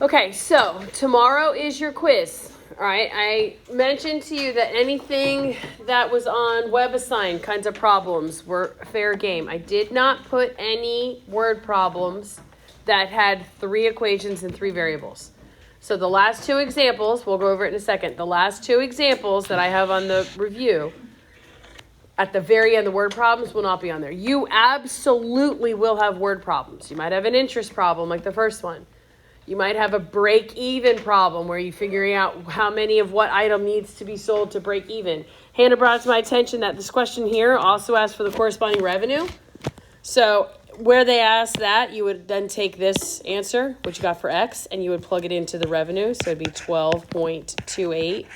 Okay, so tomorrow is your quiz. All right, I mentioned to you that anything that was on WebAssign kinds of problems were fair game. I did not put any word problems that had 3 equations and 3 variables. So the last 2 examples, we'll go over it in a second. The last 2 examples that I have on the review, at the very end, the word problems will not be on there. You absolutely will have word problems. You might have an interest problem like the first one. You might have a break-even problem where you're figuring out how many of what item needs to be sold to break even. Hannah brought to my attention that this question here also asks for the corresponding revenue. So where they ask that, you would then take this answer, which you got for X, and you would plug it into the revenue. So it'd be 12.28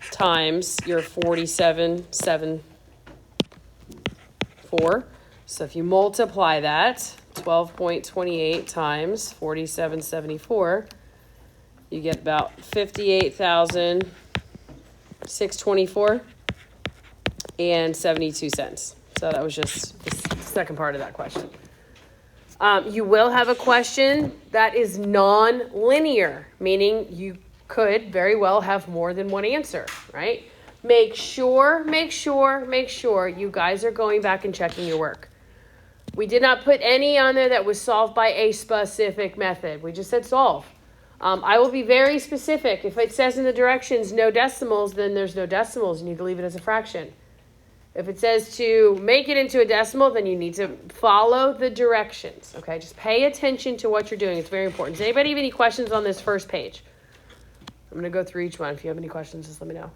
times your 47.74. So if you multiply that, 12.28 times 47.74, you get about 58,624 and 72 cents. So that was just the second part of that question. You will have a question that is non-linear, meaning you could very well have more than one answer, right? Make sure you guys are going back and checking your work. We did not put any on there that was solved by a specific method. We just said solve. I will be very specific. If it says in the directions no decimals, then there's no decimals. You need to leave it as a fraction. If it says to make it into a decimal, then you need to follow the directions. Okay, just pay attention to what you're doing. It's very important. Does anybody have any questions on this first page? I'm going to go through each one. If you have any questions, just let me know.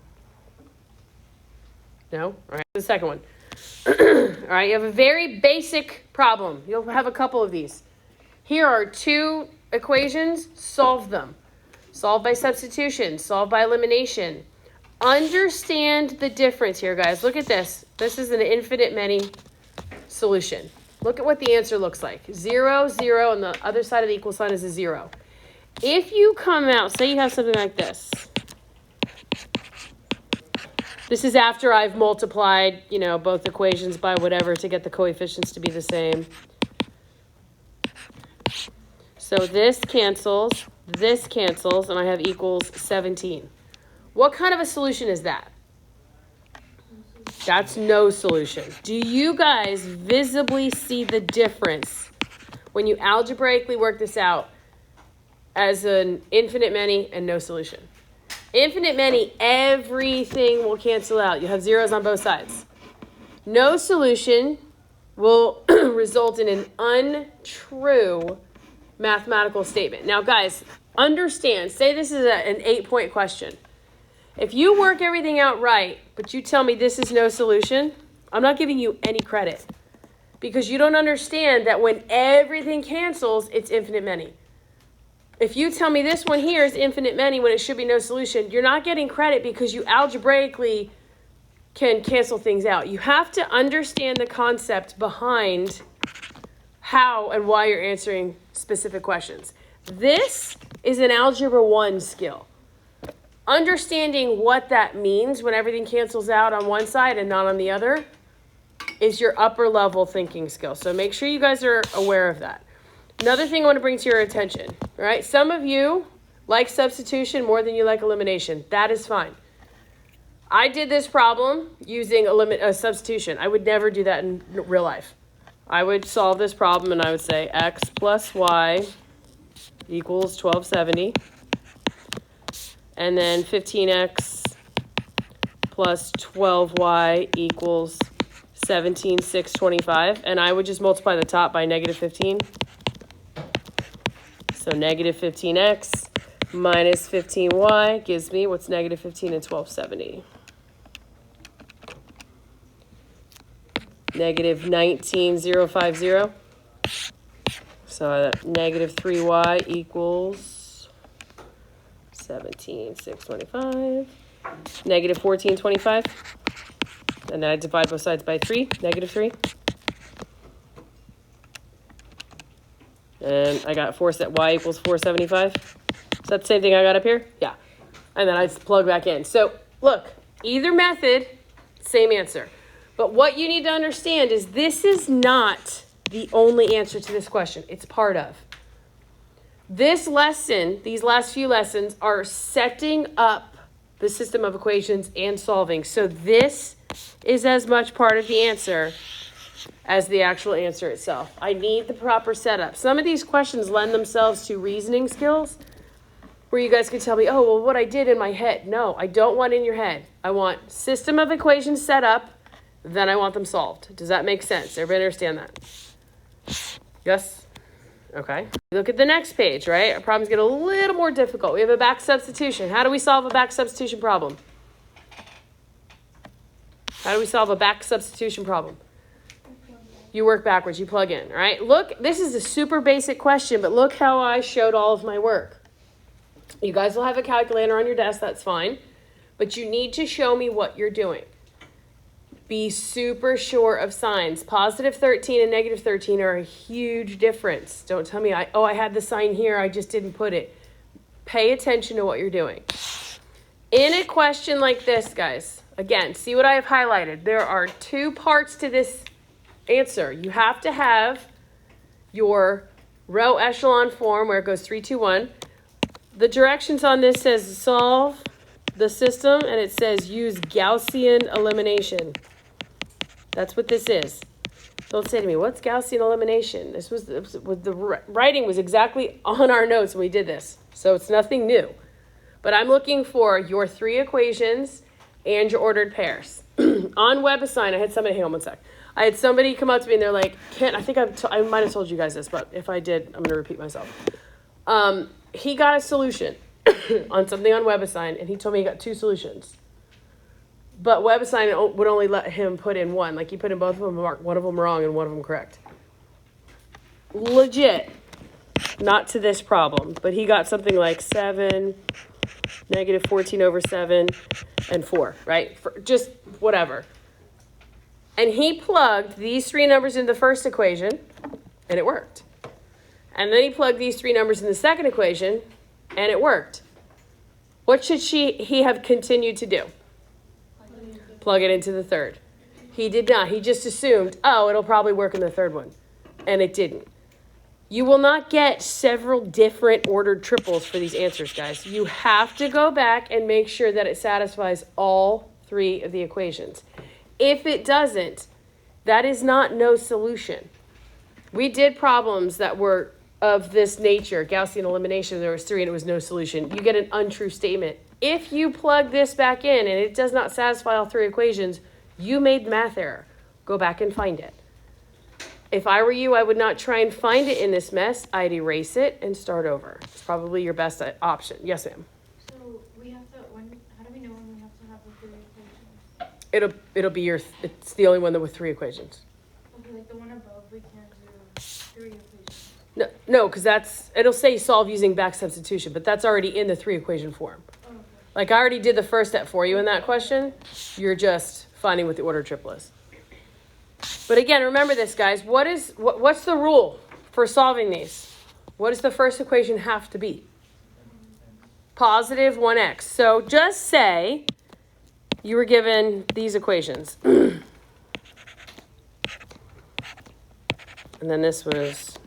No? All right, the second one. All right, you have a very basic problem. You'll have a couple of these. Here are 2 equations. Solve them. Solve by substitution. Solve by elimination. Understand the difference here, guys. Look at this. This is an infinite many solution. Look at what the answer looks like. 0, 0, and the other side of the equal sign is a 0. If you come out, say you have something like this. This is after I've multiplied, both equations by whatever to get the coefficients to be the same. So this cancels, and I have equals 17. What kind of a solution is that? That's no solution. Do you guys visibly see the difference when you algebraically work this out as an infinite many and no solution? Infinite many, everything will cancel out. You have zeros on both sides. No solution will result in an untrue mathematical statement. Now, guys, understand, say this is an 8-point question. If you work everything out right, but you tell me this is no solution, I'm not giving you any credit because you don't understand that when everything cancels, it's infinite many. If you tell me this one here is infinite many when it should be no solution, you're not getting credit because you algebraically can cancel things out. You have to understand the concept behind how and why you're answering specific questions. This is an Algebra 1 skill. Understanding what that means when everything cancels out on one side and not on the other is your upper level thinking skill. So make sure you guys are aware of that. Another thing I want to bring to your attention, all right? Some of you like substitution more than you like elimination. That is fine. I did this problem using substitution. I would never do that in real life. I would solve this problem and I would say x plus y equals 1270. And then 15x plus 12y equals 17,625. And I would just multiply the top by negative 15. So negative 15x minus 15y gives me what's negative 15 and 1270. Negative 19,050. So negative 3y equals 17,625. Negative 1425. And then I divide both sides by 3, negative 3. And I got y equals 475. Is that the same thing I got up here? Yeah. And then I just plug back in. So look, either method, same answer. But what you need to understand is this is not the only answer to this question. It's part of. This lesson, these last few lessons, are setting up the system of equations and solving. So this is as much part of the answer as the actual answer itself. I need the proper setup. Some of these questions lend themselves to reasoning skills where you guys can tell me, oh, well, what I did in my head. No, I don't want in your head. I want system of equations set up, then I want them solved. Does that make sense? Everybody understand that? Yes? Okay. Look at the next page, right? Our problems get a little more difficult. We have a back substitution. How do we solve a back substitution problem? How do we solve a back substitution problem? You work backwards. You plug in, all right? Look, this is a super basic question, but look how I showed all of my work. You guys will have a calculator on your desk. That's fine. But you need to show me what you're doing. Be super sure of signs. Positive 13 and negative 13 are a huge difference. Don't tell me, I had the sign here, I just didn't put it. Pay attention to what you're doing. In a question like this, guys, again, see what I have highlighted. There are two parts to this answer. You have to have your row echelon form where it goes 3, 2, 1. The directions on this says solve the system, and it says use Gaussian elimination. That's what this is. Don't say to me, what's Gaussian elimination? The writing was exactly on our notes when we did this. So it's nothing new. But I'm looking for your 3 equations and your ordered pairs. On WebAssign, I had somebody, hang on one sec. I had somebody come up to me and they're like, I think I might have told you guys this, but if I did, I'm going to repeat myself. He got a solution on something on WebAssign, and he told me he got 2 solutions. But WebAssign would only let him put in one. Like, he put in both of them, marked one of them wrong and one of them correct. Legit. Not to this problem, but he got something like 7, negative 14 over 7, and 4, right? Just whatever. And he plugged these 3 numbers in the first equation, and it worked. And then he plugged these 3 numbers in the second equation, and it worked. What should he have continued to do? Plug it into the third. He did not. He just assumed, oh, it'll probably work in the third one. And it didn't. You will not get several different ordered triples for these answers, guys. You have to go back and make sure that it satisfies all 3 of the equations. If it doesn't, that is not no solution. We did problems that were of this nature, Gaussian elimination, there was 3 and it was no solution. You get an untrue statement. If you plug this back in and it does not satisfy all 3 equations, you made math error. Go back and find it. If I were you, I would not try and find it in this mess. I'd erase it and start over. It's probably your best option. Yes, ma'am. So we have to, how do we know when we have to have the 3 equations? It'll be it's the only one with 3 equations. Okay, like the one above, we can't do 3 equations. No, because it'll say solve using back substitution, but that's already in the 3 equation form. Oh, okay. Like I already did the first step for you in that question. You're just finding what the ordered triple is. But again, remember this, guys. What's the rule for solving these? What does the first equation have to be? Positive 1x. So just say you were given these equations. And then this was...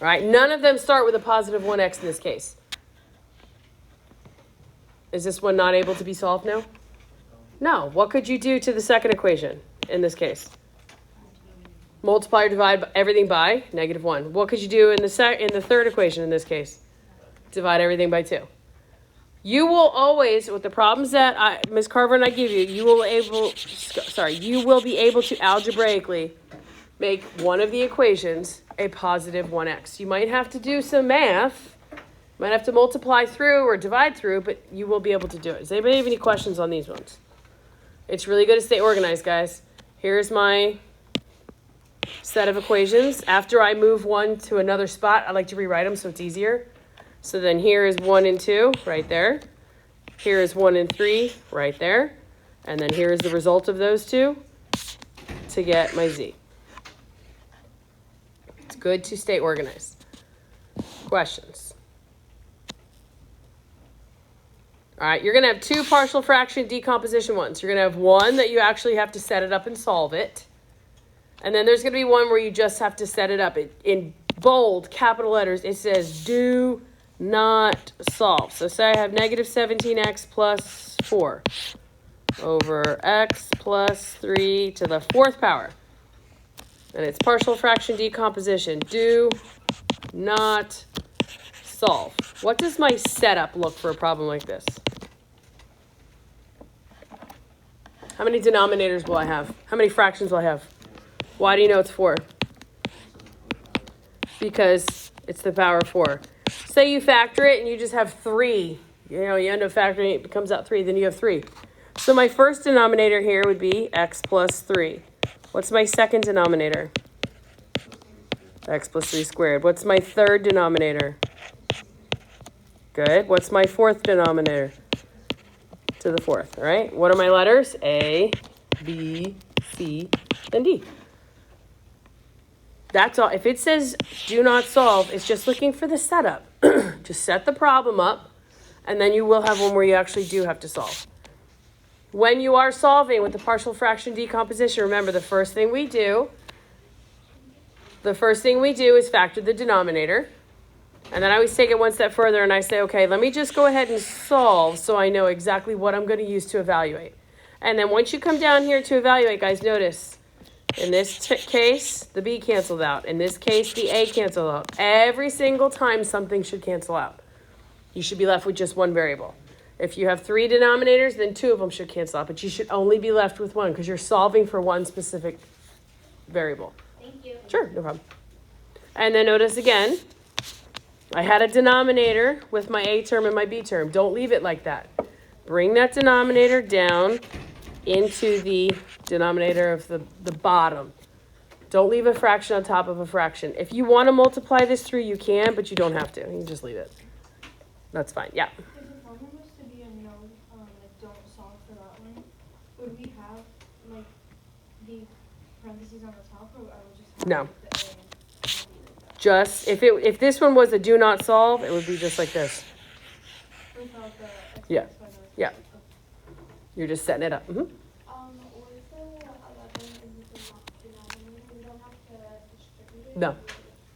All right, none of them start with a positive 1x in this case. Is this one not able to be solved now? No. What could you do to the second equation in this case? Multiply or divide everything by -1. What could you do in the third equation in this case? Divide everything by 2. You will always, with the problems that Ms. Carver and I give you, you will be able to algebraically make one of the equations a positive 1x. You might have to do some math, might have to multiply through or divide through, but you will be able to do it. Does anybody have any questions on these ones? It's really good to stay organized, guys. Here's my set of equations. After I move one to another spot, I like to rewrite them so it's easier. So then here is 1 and 2 right there. Here is 1 and 3 right there. And then here is the result of those 2 to get my z. It's good to stay organized. Questions? All right, you're going to have 2 partial fraction decomposition ones. You're going to have one that you actually have to set it up and solve it. And then there's going to be one where you just have to set it up in bold, capital letters, it says do not solve. So say I have negative 17x plus 4 over x plus 3 to the 4th power. And it's partial fraction decomposition. Do not solve. What does my setup look for a problem like this? How many denominators will I have? How many fractions will I have? Why do you know it's 4? Because it's the power of 4. Say you factor it and you just have 3. You end up factoring it, it comes out 3, then you have 3. So my first denominator here would be x plus 3. What's my second denominator? X plus 3 squared. What's my third denominator? Good. What's my fourth denominator? To the 4th, all right? What are my letters? A, B, C, and D. That's all. If it says do not solve, it's just looking for the setup. Just set the problem up, and then you will have one where you actually do have to solve. When you are solving with the partial fraction decomposition, remember the first thing we do is factor the denominator. And then I always take it one step further and I say, okay, let me just go ahead and solve so I know exactly what I'm going to use to evaluate. And then once you come down here to evaluate, guys, notice in this case, the B canceled out. In this case, the A canceled out. Every single time something should cancel out. You should be left with just one variable. If you have 3 denominators, then 2 of them should cancel out. But you should only be left with 1 because you're solving for one specific variable. Thank you. Sure, no problem. And then notice again, I had a denominator with my A term and my B term. Don't leave it like that. Bring that denominator down into the denominator of the bottom. Don't leave a fraction on top of a fraction. If you want to multiply this through, you can, but you don't have to. You can just leave it. That's fine. Yeah. If the formula was to be a no, don't solve for that one, would we have like the parentheses on the top, or I would just have No. like, the A and B like that? Just if this one was a do not solve, it would be just like this. Without the X, Yeah. Y, Z. Yeah. You're just setting it up. What is the 11 in the denominator? We don't have to distribute it? No.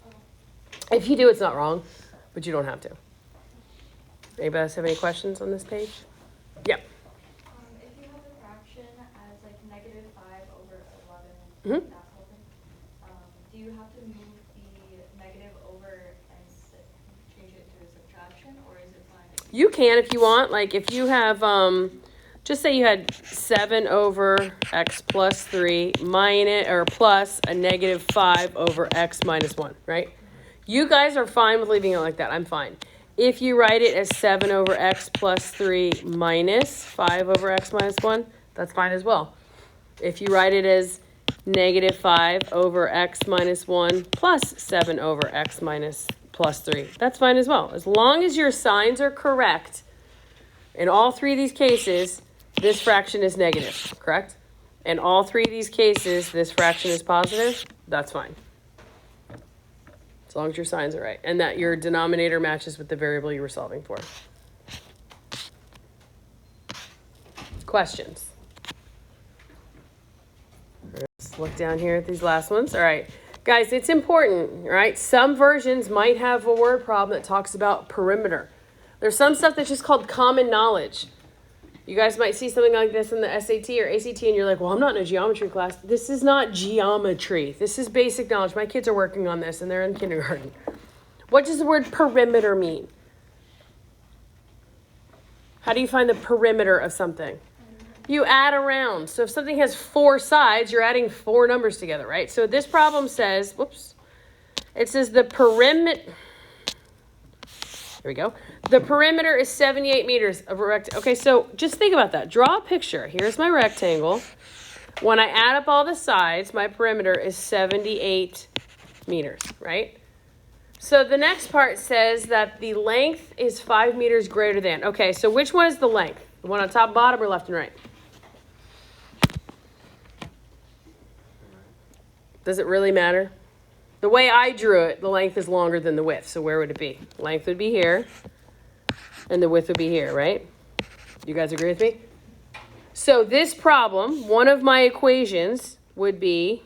Oh. If you do, it's not wrong, but you don't have to. Anybody else have any questions on this page? Yep. If you have a fraction as like negative 5 over 11, Mhm. that whole thing, do you have to move the negative over and change it to a subtraction, or is it fine? You can if you want. Like if you have, just say you had 7 over x plus 3 minus or plus a negative 5 over x minus 1, right? You guys are fine with leaving it like that. I'm fine. If you write it as 7 over x plus 3 minus 5 over x minus 1, that's fine as well. If you write it as negative 5 over x minus 1 plus 7 over x minus plus 3, that's fine as well. As long as your signs are correct, in all 3 of these cases, this fraction is negative, correct? In all 3 of these cases, this fraction is positive, that's fine. As long as your signs are right and that your denominator matches with the variable you were solving for. Questions? Let's look down here at these last ones. All right, guys, it's important, right? Some versions might have a word problem that talks about perimeter. There's some stuff that's just called common knowledge. You guys might see something like this in the SAT or ACT and you're like, well, I'm not in a geometry class. This is not geometry. This is basic knowledge. My kids are working on this and they're in kindergarten. What does the word perimeter mean? How do you find the perimeter of something? You add around. So if something has 4 sides, you're adding 4 numbers together, right? So this problem says, whoops, it says the perimeter. Here we go. The perimeter is 78 meters of a rectangle. Okay, so just think about that. Draw a picture. Here's my rectangle. When I add up all the sides, my perimeter is 78 meters, right? So the next part says that the length is 5 meters greater than. Okay, so which one is the length? The one on top, bottom, or left and right? Does it really matter? The way I drew it, the length is longer than the width. So where would it be? Length would be here, and the width would be here, right? You guys agree with me? So this problem, one of my equations would be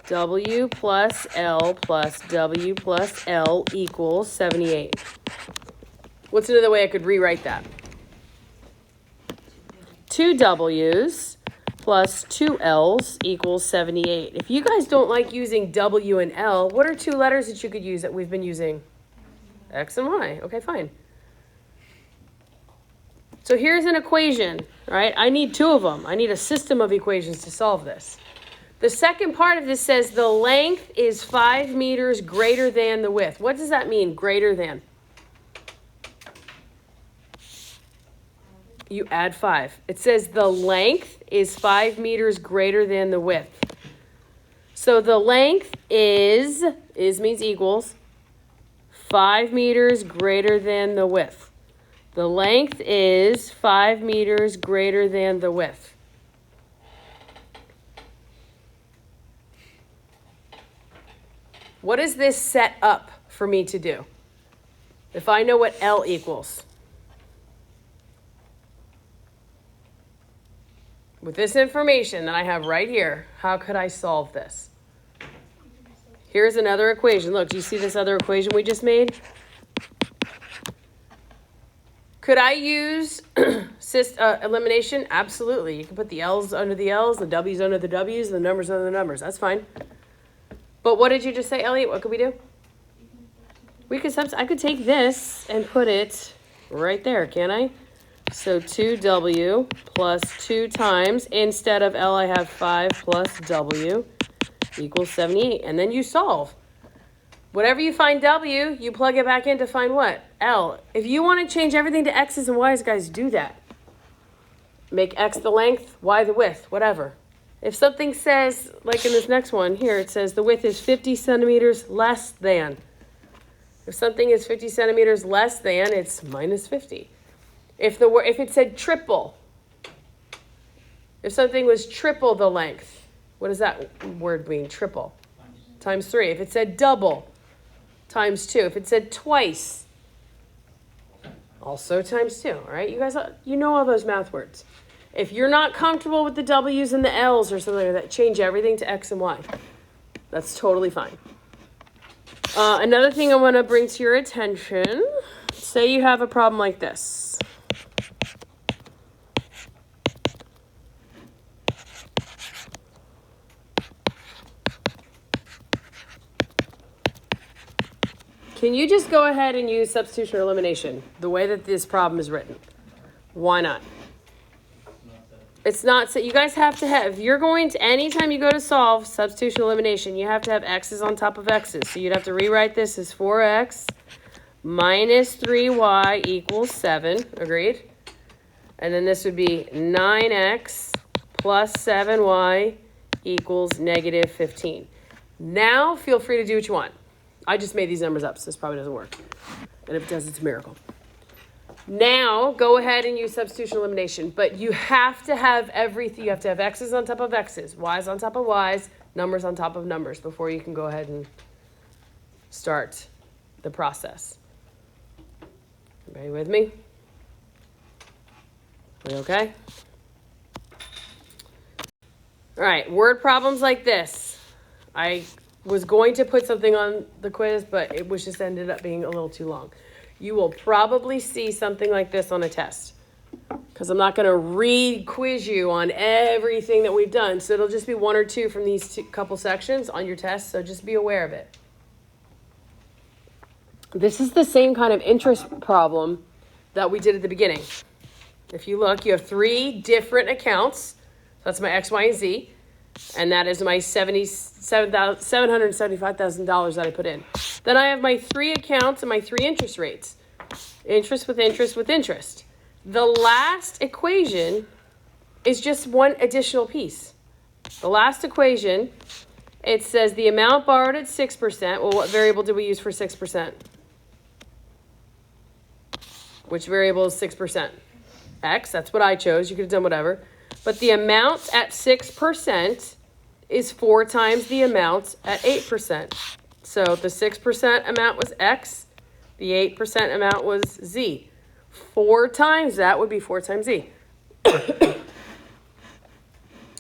W plus L plus W plus L equals 78. What's another way I could rewrite that? 2 W's plus 2 L's equals 78. If you guys don't like using W and L, what are 2 letters that you could use that we've been using? X and Y. Okay, fine. So here's an equation, right? I need 2 of them. I need a system of equations to solve this. The second part of this says the length is 5 meters greater than the width. What does that mean, greater than? You add 5. It says the length is 5 meters greater than the width. So the length is means equals, 5 meters greater than the width. The length is 5 meters greater than the width. What is this set up for me to do? If I know what L equals. With this information that I have right here, how could I solve this? Here's another equation. Look, do you see this other equation we just made? Could I use elimination? Absolutely. You can put the L's under the L's, the W's under the W's, and the numbers under the numbers. That's fine. But what did you just say, Elliot? What could we do? I could take this and put it right there, can't I? So 2W plus 2 times, instead of L, I have 5 plus W equals 78. And then you solve. Whatever you find W, you plug it back in to find what? L. If you want to change everything to X's and Y's, guys, do that. Make X the length, Y the width, whatever. If something says, like in this next one here, it says the width is 50 centimeters less than. If something is 50 centimeters less than, it's minus 50. If it said triple, if something was triple the length, what does that word mean? Triple. Times 3. If it said double, times 2. If it said twice, also times 2. All right, you guys, you know all those math words. If you're not comfortable with the W's and the L's or something like that, change everything to X and Y. That's totally fine. Another thing I want to bring to your attention, say you have a problem like this. Can you just go ahead and use substitution or elimination the way that this problem is written? Why not? It's not, so you guys have to have, if you're going to, anytime you go to solve substitution elimination, you have to have x's on top of x's. So you'd have to rewrite this as 4x minus 3y equals 7, agreed? And then this would be 9x plus 7y equals negative 15. Now feel free to do what you want. I just made these numbers up, so this probably doesn't work. And if it does, it's a miracle. Now, go ahead and use substitution elimination, but you have to have everything. You have to have x's on top of x's, y's on top of y's, numbers on top of numbers before you can go ahead and start the process. Everybody with me? We okay? All right, word problems like this. I was going to put something on the quiz, but it was just ended up being a little too long. You will probably see something like this on a test because I'm not going to re-quiz you on everything that we've done. So it'll just be 1 or 2 from these couple sections on your test. So just be aware of it. This is the same kind of interest problem that we did at the beginning. If you look, you have 3 different accounts. That's my X, Y, and Z. And that is my $775,000 that I put in. Then I have my 3 accounts and my 3 interest rates. Interest with interest with interest. The last equation is just one additional piece. The last equation, it says the amount borrowed at 6%. Well, what variable did we use for 6%? Which variable is 6%? X, that's what I chose. You could have done whatever. But the amount at 6% is 4 times the amount at 8%. So the 6% amount was X, the 8% amount was Z. 4 times that would be 4 times Z.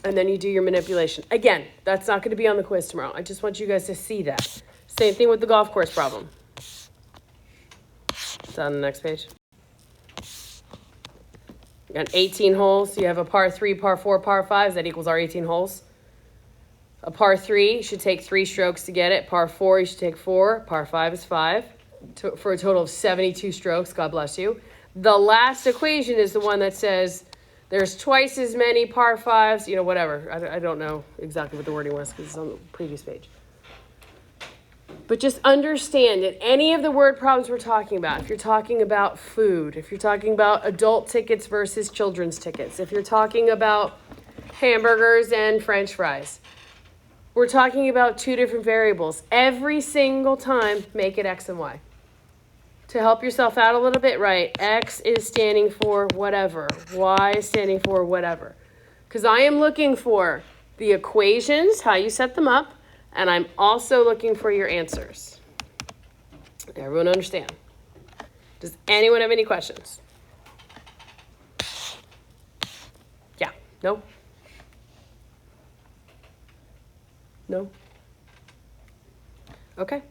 And then you do your manipulation. Again, that's not going to be on the quiz tomorrow. I just want you guys to see that. Same thing with the golf course problem. It's on the next page. You got 18 holes. So you have a par 3, par 4, par 5. That equals our 18 holes. A par 3 should take 3 strokes to get it. Par 4, you should take 4. Par 5 is 5. For a total of 72 strokes. God bless you. The last equation is the one that says there's twice as many par 5s, you know, whatever. I don't know exactly what the wording was because it's on the previous page. But just understand that any of the word problems we're talking about, if you're talking about food, if you're talking about adult tickets versus children's tickets, if you're talking about hamburgers and French fries, we're talking about 2 different variables. Every single time, make it X and Y. To help yourself out a little bit, right? X is standing for whatever. Y is standing for whatever. Because I am looking for the equations, how you set them up, and I'm also looking for your answers. Everyone understand? Does anyone have any questions? Yeah? No? No? Okay.